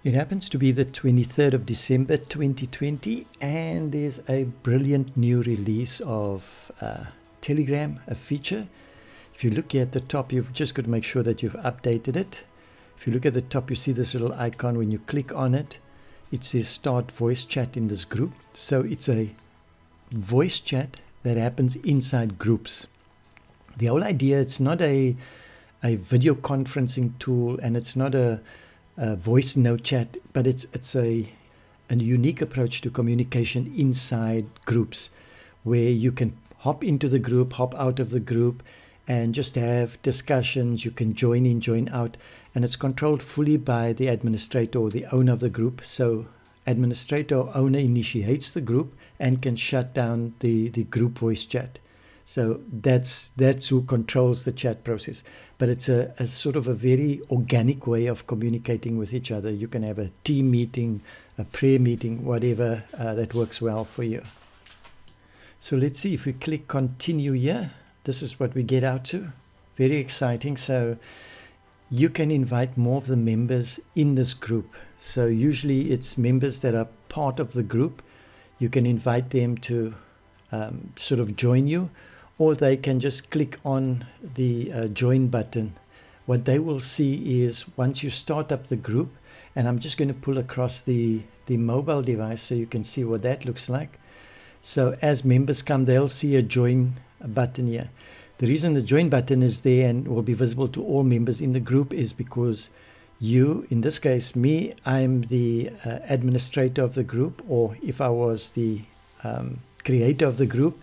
It happens to be the 23rd of December 2020, and there's a brilliant new release of Telegram, a feature. If you look here at the top, you've just got to make sure that you've updated it. If you look at the top, you see this little icon. When you click on it, it says start voice chat in this group. So it's a voice chat that happens inside groups. The whole idea, it's not a video conferencing tool, and it's not a voice note chat, but it's a unique approach to communication inside groups, where you can hop into the group, hop out of the group, and just have discussions. You can join in, join out, and it's controlled fully by the administrator or the owner of the group. So administrator or owner initiates the group and can shut down the group voice chat. So that's who controls the chat process. But it's a sort of a very organic way of communicating with each other. You can have a team meeting, a prayer meeting, whatever that works well for you. So let's see, if we click continue here, this is what we get out to. Very exciting. So you can invite more of the members in this group. So usually it's members that are part of the group. You can invite them to sort of join you, or they can just click on the join button. What they will see is once you start up the group, and I'm just going to pull across the mobile device so you can see what that looks like. So as members come, they'll see a join button here. The reason the join button is there and will be visible to all members in the group is because you, in this case me, I'm the administrator of the group, or if I was the creator of the group,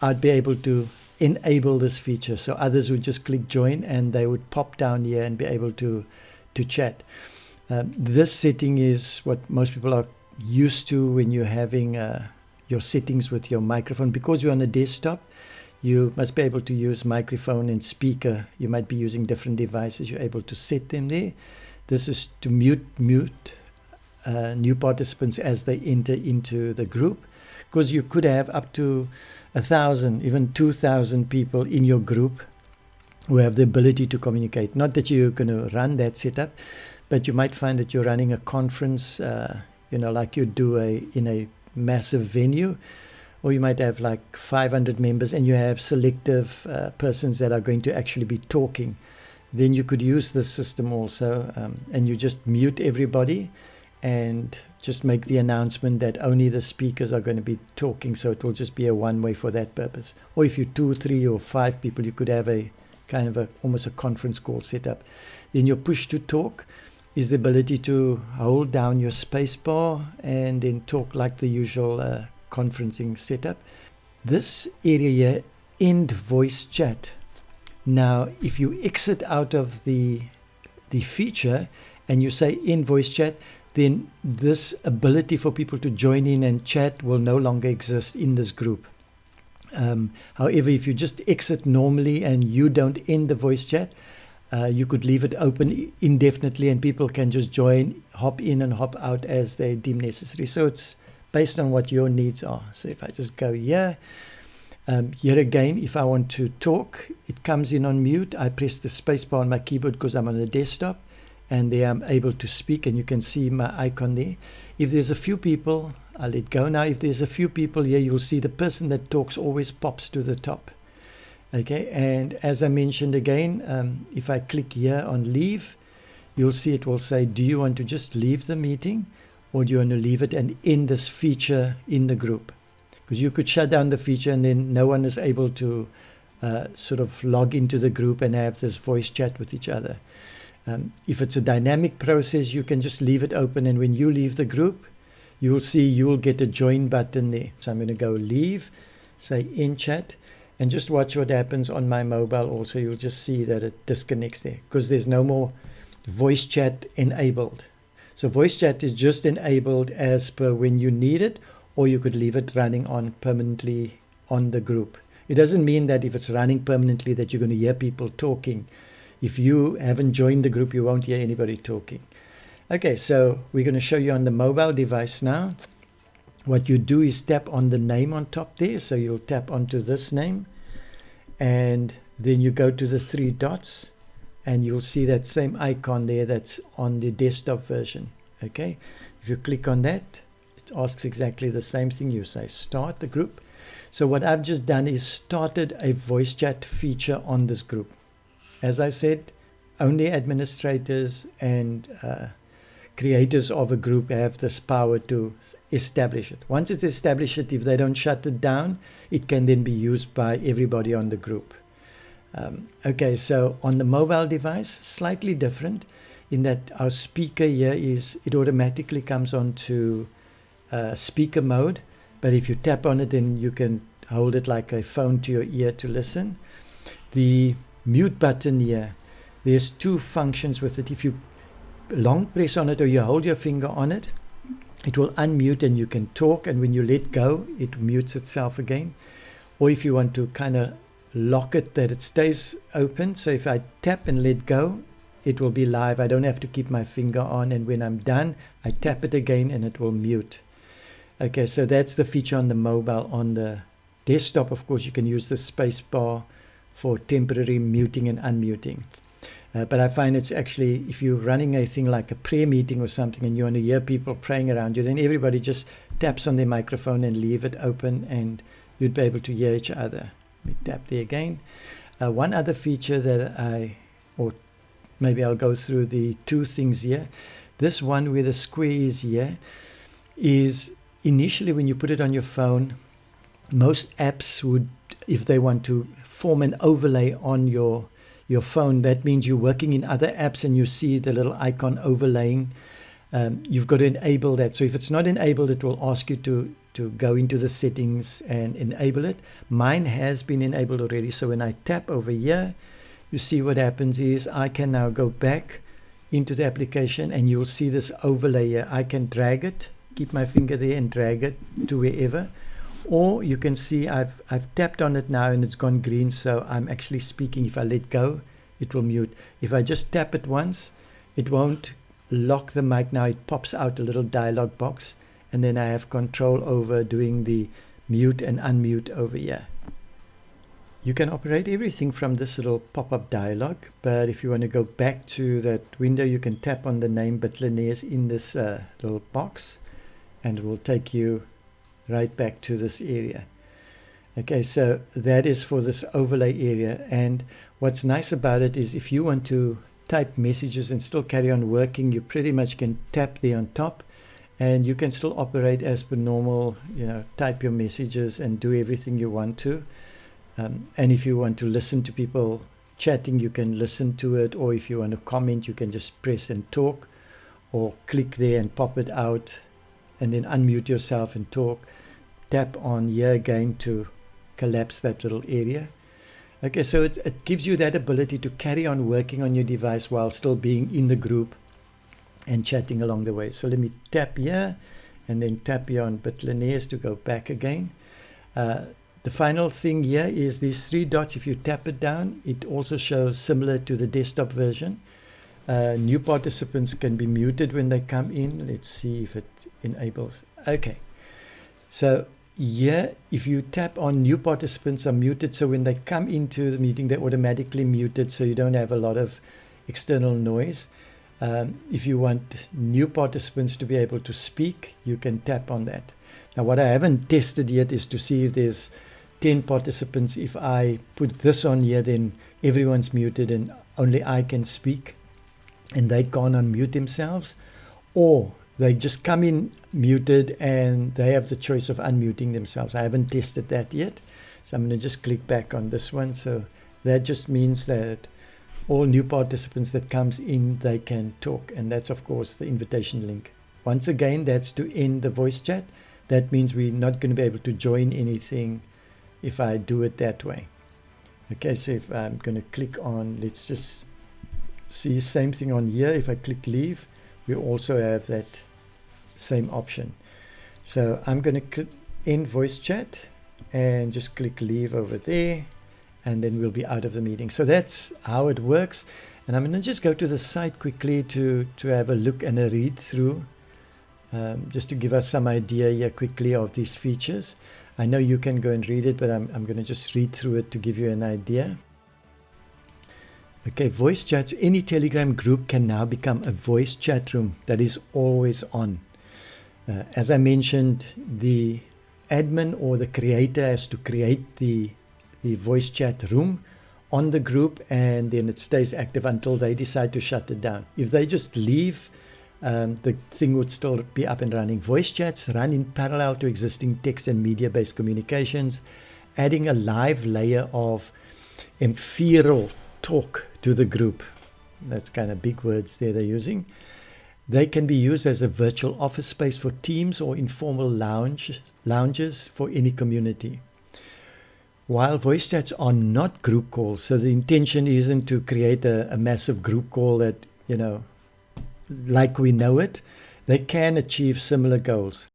I'd be able to enable this feature. So others would just click join and they would pop down here and be able to chat. This setting is what most people are used to when you're having your settings with your microphone. Because you're on a desktop, you must be able to use microphone and speaker. You might be using different devices. You're able to set them there. This is to mute new participants as they enter into the group, because you could have up to 1,000, even 2,000 people in your group who have the ability to communicate. Not that you're going to run that setup, but you might find that you're running a conference, like you do in a massive venue, or you might have like 500 members and you have selective persons that are going to actually be talking. Then you could use this system also, and you just mute everybody and just make the announcement that only the speakers are going to be talking, so it will just be a one-way for that purpose. Or if you're 2, 3, or 5 people, you could have a kind of almost a conference call set up. Then your push to talk is the ability to hold down your space bar and then talk like the usual conferencing setup. This area here, end voice chat. Now, if you exit out of the feature and you say end voice chat, then this ability for people to join in and chat will no longer exist in this group. However, if you just exit normally and you don't end the voice chat, you could leave it open indefinitely and people can just join, hop in and hop out as they deem necessary. So it's based on what your needs are. So if I just go here, here again, if I want to talk, it comes in on mute. I press the space bar on my keyboard because I'm on a desktop, and there I'm able to speak, and you can see my icon there. If there's a few people, I'll let go now. If there's a few people here, you'll see the person that talks always pops to the top. Okay, and as I mentioned again, if I click here on leave, you'll see it will say, do you want to just leave the meeting, or do you want to leave it and end this feature in the group? Because you could shut down the feature and then no one is able to sort of log into the group and have this voice chat with each other. If it's a dynamic process, you can just leave it open, and when you leave the group, you'll see you'll get a join button there. So I'm going to go leave, say end chat, and just watch what happens on my mobile also. You'll just see that it disconnects there because there's no more voice chat enabled. So voice chat is just enabled as per when you need it, or you could leave it running on permanently on the group. It doesn't mean that if it's running permanently that you're going to hear people talking. If you haven't joined the group, you won't hear anybody talking. Okay, so we're going to show you on the mobile device now. What you do is tap on the name on top there. So you'll tap onto this name, and then you go to the 3 dots, and you'll see that same icon there that's on the desktop version. Okay, if you click on that, it asks exactly the same thing. You say start the group. So what I've just done is started a voice chat feature on this group. As I said, only administrators and creators of a group have this power to establish it. Once it's established, if they don't shut it down, it can then be used by everybody on the group. Okay, so on the mobile device, slightly different in that our speaker here it automatically comes on to speaker mode, but if you tap on it, then you can hold it like a phone to your ear to listen. The mute button here, there's two functions with it. If you long press on it or you hold your finger on it, it will unmute and you can talk, and when you let go, it mutes itself again. Or if you want to kind of lock it that it stays open, so if I tap and let go, it will be live. I don't have to keep my finger on, and when I'm done, I tap it again and it will mute. Okay, so that's the feature on the mobile. On the desktop, of course, you can use the space bar for temporary muting and unmuting. But I find it's actually, if you're running a thing like a prayer meeting or something and you want to hear people praying around you, then everybody just taps on their microphone and leave it open and you'd be able to hear each other. We tap there again. One other feature that or maybe I'll go through the two things here. This one where the square is here is initially when you put it on your phone, most apps would, if they want to form an overlay on your phone, that means you're working in other apps and you see the little icon overlaying. You've got to enable that. So if it's not enabled, it will ask you to go into the settings and enable it. Mine has been enabled already. So when I tap over here, you see what happens is I can now go back into the application and you'll see this overlay here. I can drag it, keep my finger there and drag it to wherever. Or you can see I've tapped on it now and it's gone green, so I'm actually speaking. If I let go, it will mute. If I just tap it once, it won't lock the mic. Now it pops out a little dialog box, and then I have control over doing the mute and unmute over here. You can operate everything from this little pop-up dialog, but if you want to go back to that window, you can tap on the name Bitlineers in this little box, and it will take you right back to this area. Okay, so that is for this overlay area. And what's nice about it is if you want to type messages and still carry on working, you pretty much can tap there on top and you can still operate as per normal, type your messages and do everything you want to. And if you want to listen to people chatting, you can listen to it, or if you want to comment, you can just press and talk, or click there and pop it out and then unmute yourself and talk. Tap on here again to collapse that little area. Okay, so it gives you that ability to carry on working on your device while still being in the group and chatting along the way. So let me tap here and then tap here on Bitlineers to go back again. The final thing here is these three dots. If you tap it down, it also shows similar to the desktop version. New participants can be muted when they come in. Let's see if it enables. Okay, so here if you tap on new participants are muted, so when they come into the meeting they're automatically muted, so you don't have a lot of external noise. If you want new participants to be able to speak, you can tap on that. Now what I haven't tested yet is to see if there's 10 participants. If I put this on here, then everyone's muted and only I can speak and they can't unmute themselves, or they just come in muted and they have the choice of unmuting themselves. I haven't tested that yet, so I'm going to just click back on this one. So that just means that all new participants that comes in, they can talk, and that's of course the invitation link. Once again, that's to end the voice chat. That means we're not going to be able to join anything if I do it that way. Okay, so if I'm going to click on, let's just see, same thing on here. If I click leave, we also have that same option. So I'm going to click end voice chat and just click leave over there, and then we'll be out of the meeting. So that's how it works. And I'm going to just go to the site quickly to have a look and a read through, just to give us some idea here quickly of these features. I know you can go and read it, but I'm going to just read through it to give you an idea. Okay, voice chats. Any Telegram group can now become a voice chat room that is always on. As I mentioned, the admin or the creator has to create the voice chat room on the group, and then it stays active until they decide to shut it down. If they just leave, the thing would still be up and running. Voice chats run in parallel to existing text and media-based communications, adding a live layer of ephemeral talk to the group. That's kind of big words there they're using. They can be used as a virtual office space for teams or informal lounges for any community. While voice chats are not group calls, so the intention isn't to create a massive group call that, like we know it, they can achieve similar goals.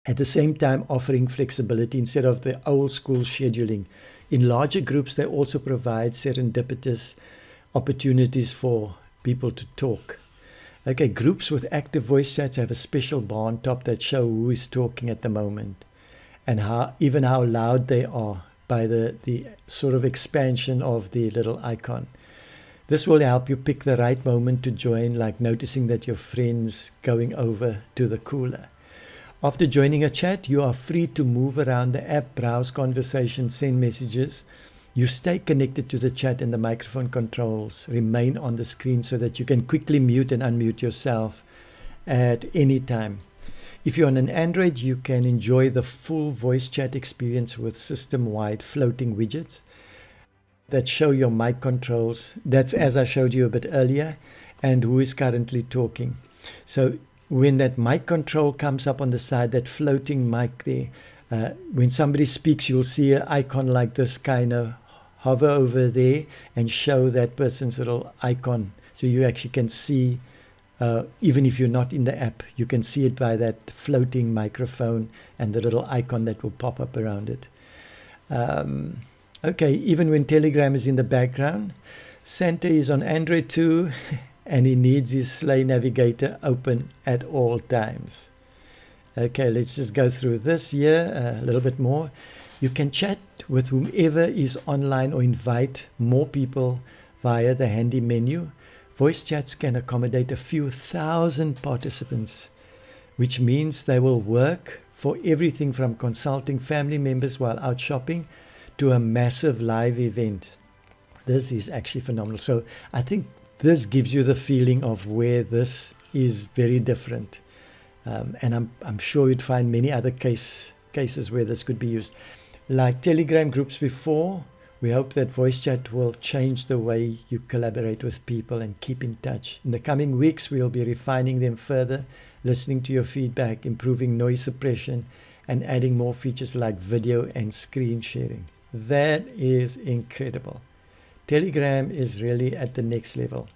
At the same time, offering flexibility instead of the old school scheduling. In larger groups, they also provide serendipitous opportunities for people to talk. Okay, groups with active voice chats have a special bar on top that show who is talking at the moment and how loud they are by the sort of expansion of the little icon. This will help you pick the right moment to join, like noticing that your friend's going over to the cooler. After joining a chat, you are free to move around the app, browse conversations, send messages. You stay connected to the chat, and the microphone controls remain on the screen so that you can quickly mute and unmute yourself at any time. If you're on an Android, you can enjoy the full voice chat experience with system-wide floating widgets that show your mic controls. That's as I showed you a bit earlier, and who is currently talking. So when that mic control comes up on the side, that floating mic there, when somebody speaks, you'll see an icon like this kind of hover over there and show that person's little icon. So you actually can see, even if you're not in the app, you can see it by that floating microphone and the little icon that will pop up around it. Okay, even when Telegram is in the background, Santa is on Android too, and he needs his Slay Navigator open at all times. Okay, let's just go through this here a little bit more. You can chat with whomever is online or invite more people via the handy menu. Voice chats can accommodate a few thousand participants, which means they will work for everything from consulting family members while out shopping to a massive live event. This is actually phenomenal. So I think this gives you the feeling of where this is very different. And I'm sure you'd find many other cases where this could be used. Like Telegram groups before, we hope that voice chat will change the way you collaborate with people and keep in touch. In the coming weeks, we'll be refining them further, listening to your feedback, improving noise suppression, and adding more features like video and screen sharing. That is incredible. Telegram is really at the next level.